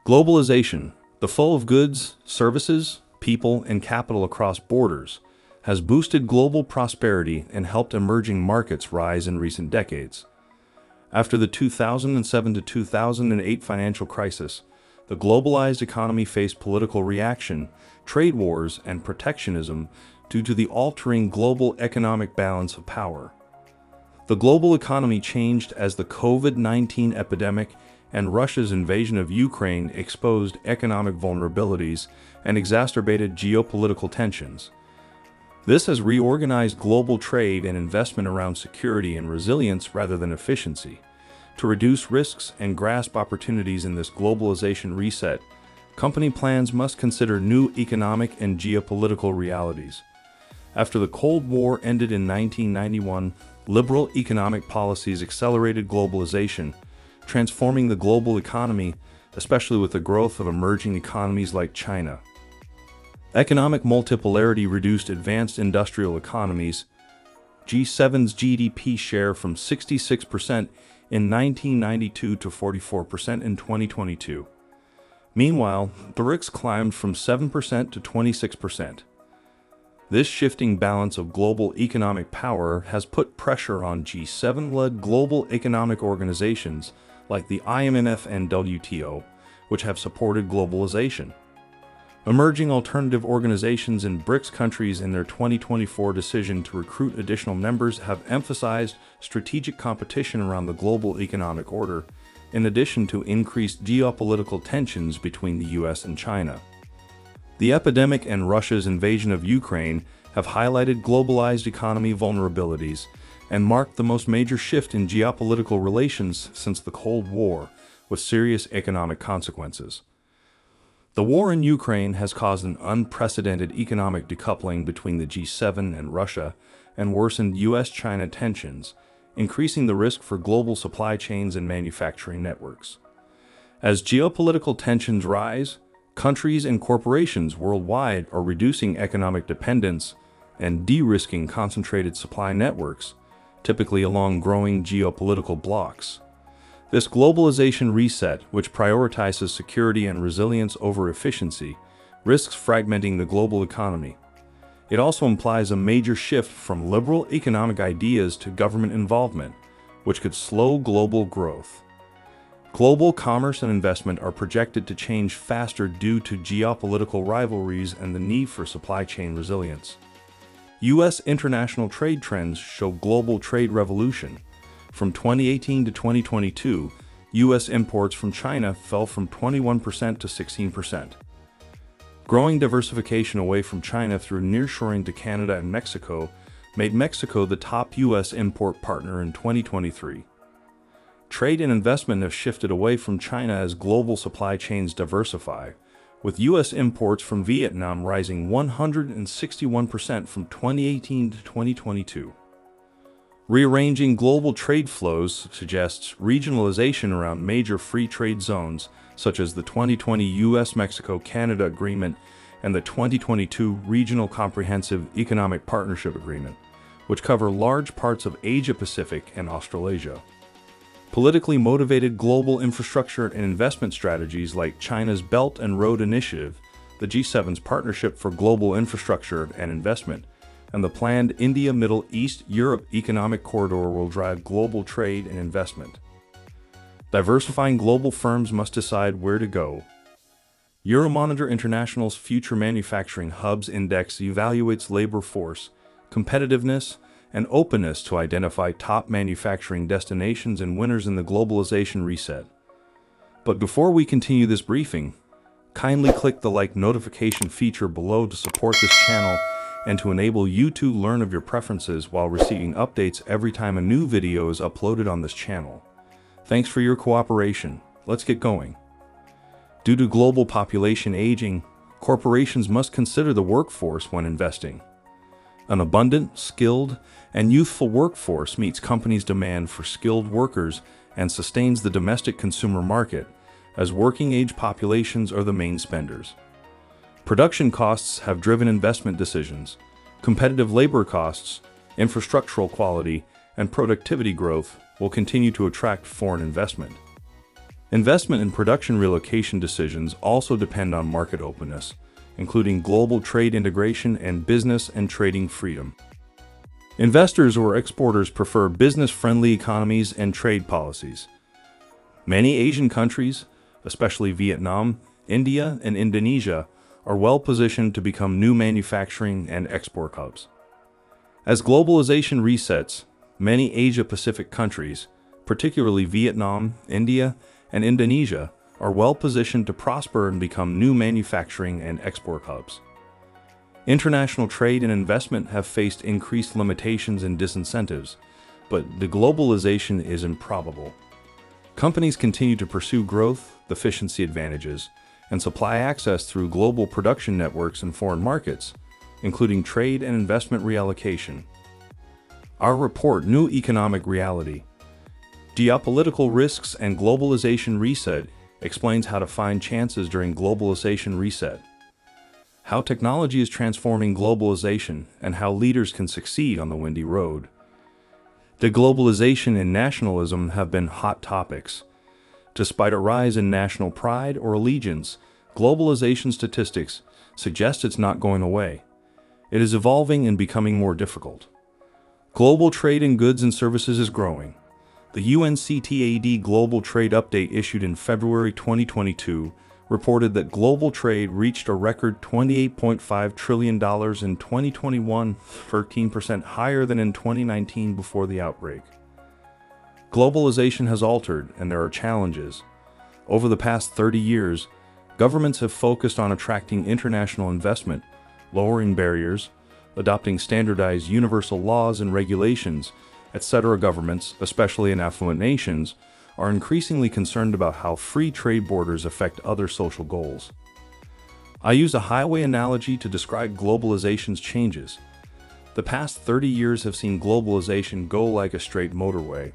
Globalization, the flow of goods, services, people, and capital across borders, has boosted global prosperity and helped emerging markets rise in recent decades. After the 2007 to 2008 financial crisis, the globalized economy faced political reaction, trade wars, and protectionism due to the altering global economic balance of power. The global economy changed as the COVID-19 epidemic and Russia's invasion of Ukraine exposed economic vulnerabilities and exacerbated geopolitical tensions. This has reorganized global trade and investment around security and resilience rather than efficiency. To reduce risks and grasp opportunities in this globalization reset, company plans must consider new economic and geopolitical realities. After the Cold War ended in 1991, liberal economic policies accelerated globalization, transforming the global economy, especially with the growth of emerging economies like China. Economic multipolarity reduced advanced industrial economies. G7's GDP share from 66% in 1992 to 44% in 2022. Meanwhile, the BRICS climbed from 7% to 26%. This shifting balance of global economic power has put pressure on G7-led global economic organizations like the IMF and WTO, which have supported globalization. Emerging alternative organizations in BRICS countries in their 2024 decision to recruit additional members have emphasized strategic competition around the global economic order, in addition to increased geopolitical tensions between the US and China. The epidemic and Russia's invasion of Ukraine have highlighted globalized economy vulnerabilities and marked the most major shift in geopolitical relations since the Cold War, with serious economic consequences. The war in Ukraine has caused an unprecedented economic decoupling between the G7 and Russia and worsened US-China tensions, increasing the risk for global supply chains and manufacturing networks. As geopolitical tensions rise, countries and corporations worldwide are reducing economic dependence and de-risking concentrated supply networks, typically along growing geopolitical blocs. This globalization reset, which prioritizes security and resilience over efficiency, risks fragmenting the global economy. It also implies a major shift from liberal economic ideas to government involvement, which could slow global growth. Global commerce and investment are projected to change faster due to geopolitical rivalries and the need for supply chain resilience. U.S. international trade trends show global trade revolution. From 2018 to 2022, U.S. imports from China fell from 21% to 16%. Growing diversification away from China through nearshoring to Canada and Mexico made Mexico the top U.S. import partner in 2023. Trade and investment have shifted away from China as global supply chains diversify, with U.S. imports from Vietnam rising 161% from 2018 to 2022. Rearranging global trade flows suggests regionalization around major free trade zones, such as the 2020 U.S.-Mexico-Canada Agreement and the 2022 Regional Comprehensive Economic Partnership Agreement, which cover large parts of Asia-Pacific and Australasia. Politically motivated global infrastructure and investment strategies like China's Belt and Road Initiative, the G7's Partnership for Global Infrastructure and Investment, and the planned India-Middle East-Europe Economic Corridor will drive global trade and investment. Diversifying global firms must decide where to go. Euromonitor International's Future Manufacturing Hubs Index evaluates labor force, competitiveness, and openness to identify top manufacturing destinations and winners in the globalization reset. But before we continue this briefing, kindly click the like notification feature below to support this channel and to enable you to learn of your preferences while receiving updates every time a new video is uploaded on this channel. Thanks for your cooperation. Let's get going. Due to global population aging, corporations must consider the workforce when investing. An abundant, skilled, and youthful workforce meets companies' demand for skilled workers and sustains the domestic consumer market, as working-age populations are the main spenders. Production costs have driven investment decisions. Competitive labor costs, infrastructural quality, and productivity growth will continue to attract foreign investment. Investment and production relocation decisions also depend on market openness, including global trade integration and business and trading freedom. Investors or exporters prefer business-friendly economies and trade policies. Many Asian countries, especially Vietnam, India, and Indonesia, are well positioned to become new manufacturing and export hubs. As globalization resets, many Asia-Pacific countries, particularly Vietnam, India, and Indonesia, are well positioned to prosper and become new manufacturing and export hubs. International trade and investment have faced increased limitations and disincentives, but deglobalization is improbable. Companies continue to pursue growth, efficiency advantages, and supply access through global production networks in foreign markets, including trade and investment reallocation. Our report, New Economic Reality, Geopolitical Risks and Globalization Reset, explains how to find chances during globalization reset, how technology is transforming globalization, and how leaders can succeed on the windy road. Deglobalization and nationalism have been hot topics. Despite a rise in national pride or allegiance, globalization statistics suggest it's not going away. It is evolving and becoming more difficult. Global trade in goods and services is growing. The UNCTAD Global Trade Update issued in February 2022 reported that global trade reached a record $28.5 trillion in 2021, 13% higher than in 2019 before the outbreak. Globalization has altered, and there are challenges. Over the past 30 years, governments have focused on attracting international investment, lowering barriers, adopting standardized universal laws and regulations, etc. Governments, especially in affluent nations, are increasingly concerned about how free trade borders affect other social goals. I use a highway analogy to describe globalization's changes. The past 30 years have seen globalization go like a straight motorway.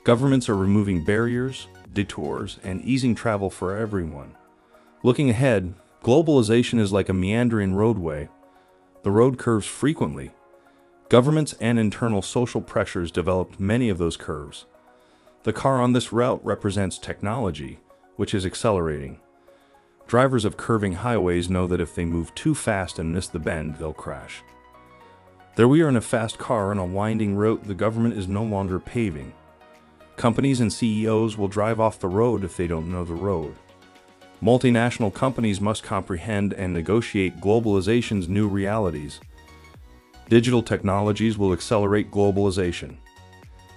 Governments are removing barriers, detours, and easing travel for everyone. Looking ahead, globalization is like a meandering roadway. The road curves frequently. Governments and internal social pressures developed many of those curves. The car on this route represents technology, which is accelerating. Drivers of curving highways know that if they move too fast and miss the bend, they'll crash. There we are in a fast car on a winding route the government is no longer paving. Companies and CEOs will drive off the road if they don't know the road. Multinational companies must comprehend and negotiate globalization's new realities. Digital technologies will accelerate globalization.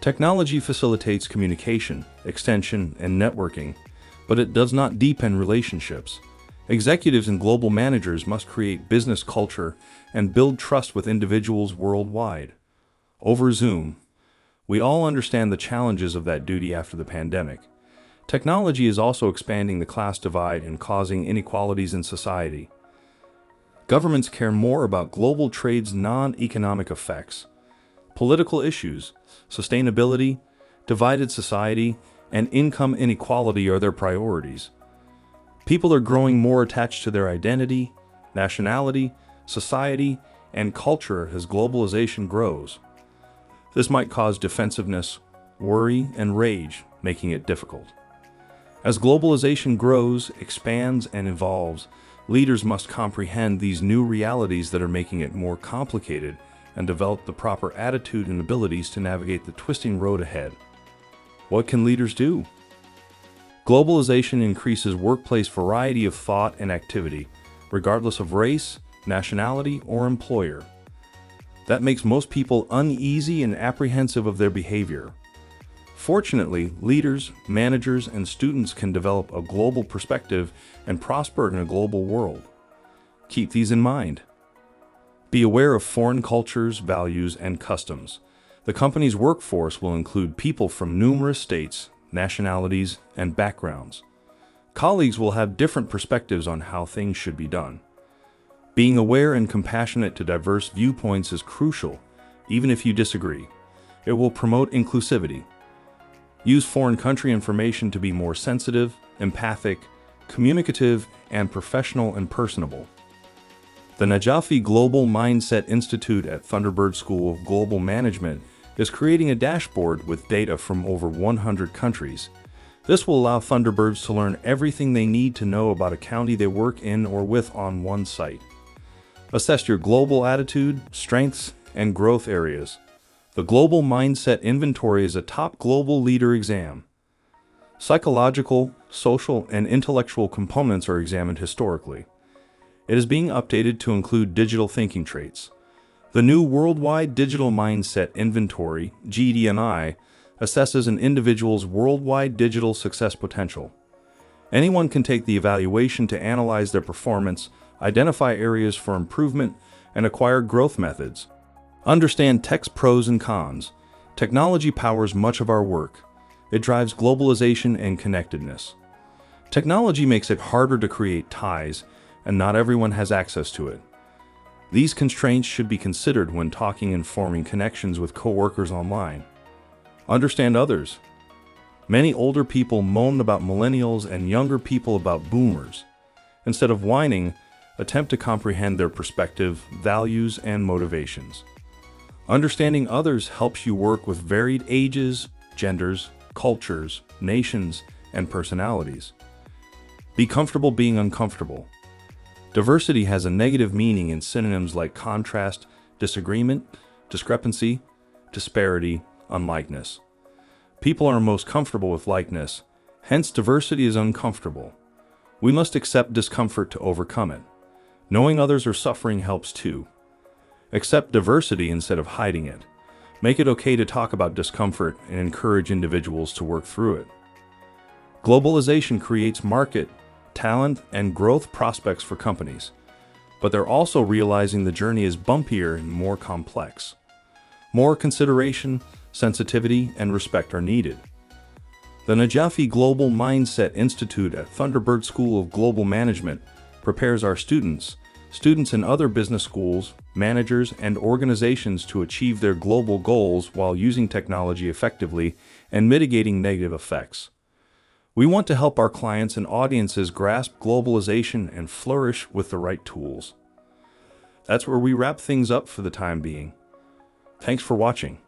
Technology facilitates communication, extension, and networking, but it does not deepen relationships. Executives and global managers must create business culture and build trust with individuals worldwide. Over Zoom, we all understand the challenges of that duty after the pandemic. Technology is also expanding the class divide and causing inequalities in society. Governments care more about global trade's non-economic effects. Political issues, sustainability, divided society, and income inequality are their priorities. People are growing more attached to their identity, nationality, society, and culture as globalization grows. This might cause defensiveness, worry, and rage, making it difficult. As globalization grows, expands, and evolves, leaders must comprehend these new realities that are making it more complicated and develop the proper attitude and abilities to navigate the twisting road ahead. What can leaders do? Globalization increases workplace variety of thought and activity, regardless of race, nationality, or employer. That makes most people uneasy and apprehensive of their behavior. Fortunately, leaders, managers, and students can develop a global perspective and prosper in a global world. Keep these in mind. Be aware of foreign cultures, values, and customs. The company's workforce will include people from numerous states, nationalities, and backgrounds. Colleagues will have different perspectives on how things should be done. Being aware and compassionate to diverse viewpoints is crucial, even if you disagree. It will promote inclusivity. Use foreign country information to be more sensitive, empathic, communicative, and professional and personable. The Najafi Global Mindset Institute at Thunderbird School of Global Management is creating a dashboard with data from over 100 countries. This will allow Thunderbirds to learn everything they need to know about a county they work in or with on one site. Assess your global attitude, strengths, and growth areas. The Global Mindset Inventory is a top global leader exam. Psychological, social, and intellectual components are examined historically. It is being updated to include digital thinking traits. The new Worldwide Digital Mindset Inventory, GDMI, assesses an individual's worldwide digital success potential. Anyone can take the evaluation to analyze their performance, identify areas for improvement, and acquire growth methods. Understand tech's pros and cons. Technology powers much of our work. It drives globalization and connectedness. Technology makes it harder to create ties, and not everyone has access to it. These constraints should be considered when talking and forming connections with coworkers online. Understand others. Many older people moan about millennials and younger people about boomers. Instead of whining, attempt to comprehend their perspective, values, and motivations. Understanding others helps you work with varied ages, genders, cultures, nations, and personalities. Be comfortable being uncomfortable. Diversity has a negative meaning in synonyms like contrast, disagreement, discrepancy, disparity, unlikeness. People are most comfortable with likeness, hence diversity is uncomfortable. We must accept discomfort to overcome it. Knowing others are suffering helps too. Accept diversity instead of hiding it. Make it okay to talk about discomfort and encourage individuals to work through it. Globalization creates market, talent, and growth prospects for companies, but they're also realizing the journey is bumpier and more complex. More consideration, sensitivity, and respect are needed. The Najafi Global Mindset Institute at Thunderbird School of Global Management prepares our students in other business schools, managers, and organizations to achieve their global goals while using technology effectively and mitigating negative effects. We want to help our clients and audiences grasp globalization and flourish with the right tools. That's where we wrap things up for the time being. Thanks for watching.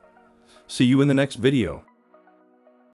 See you in the next video.